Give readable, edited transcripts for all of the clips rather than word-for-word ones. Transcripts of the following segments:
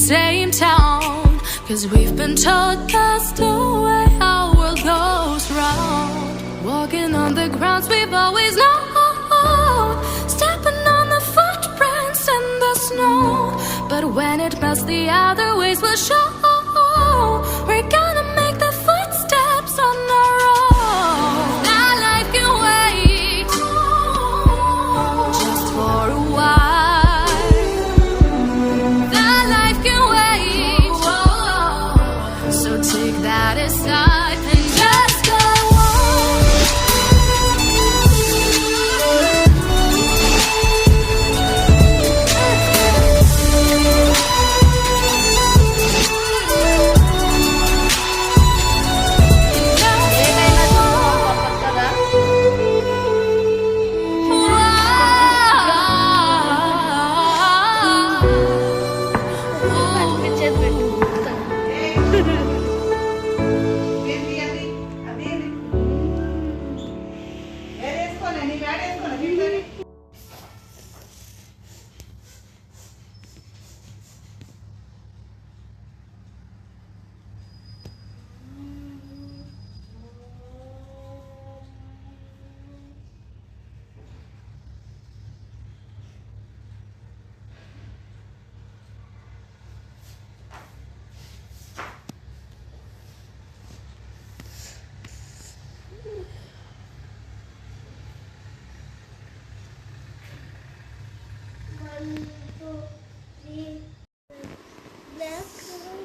Same town, 'cause we've been told that's the way our world goes round. Walking on the grounds we've always known, stepping on the footprints in the snow. But when it melts, the other ways will show. We're gonna make the footsteps on our own. That life can wait just for a while. Take that aside and just go on.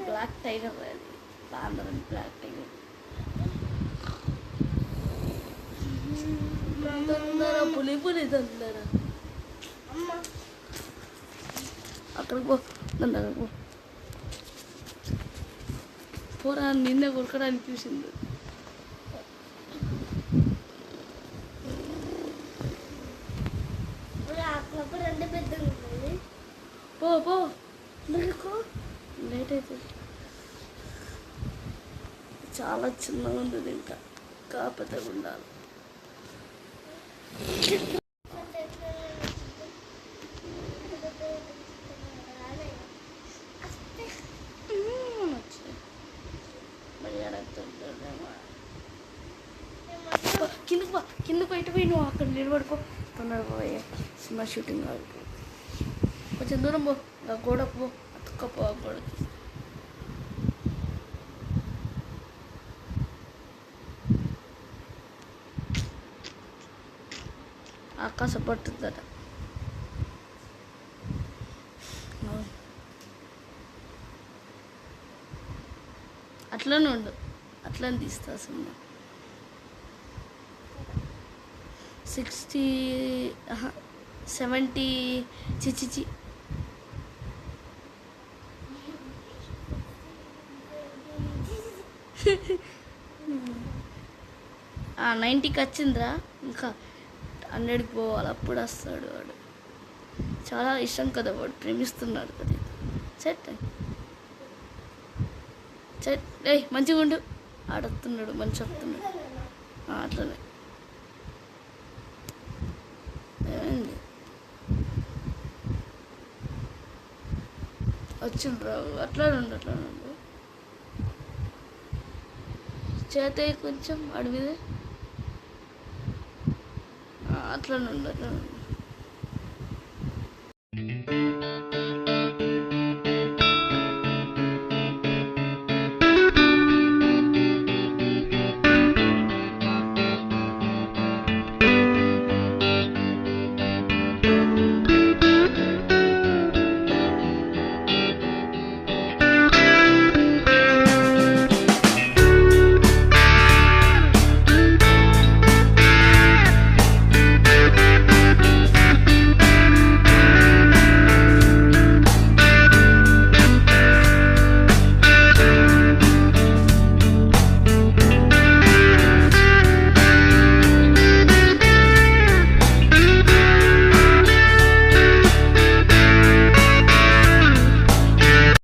Black tiger, black tiger. పులి తొందర అక్కడికి పో తొందరగా పో పోరా నిన్నే కొరకడానికి చూసింది పో పో లేట్ అవుతుంది చాలా చిన్నగా ఉంది ఇంకా పెద్దగా ఉండాలి కిందకు బయట పోయి నువ్వు అక్కడ నిలబడుకో తొందరగా పోయే సినిమా షూటింగ్ కొంచెం దూరం పో గోడకు పో అతుక్కపో గోడకి ఆకాశం పట్టుద్దట అట్లనే ఉండు అట్లనే తీస్తా సినిమా 60 70 చిచిచి 90కి వచ్చిందిరా ఇంకా 100కి పోవాలి అప్పుడు వస్తాడు వాడు చాలా ఇష్టం కదా వాడు ప్రేమిస్తున్నాడు కదా సెట్ సెట్ మంచిగా ఉండు ఆడుతున్నాడు మంచి వస్తున్నాడు అట్లనే వచ్చిండ్రా అట్లనే ఉండు చేత కొంచెం అడవిదే అట్లనే ఉండు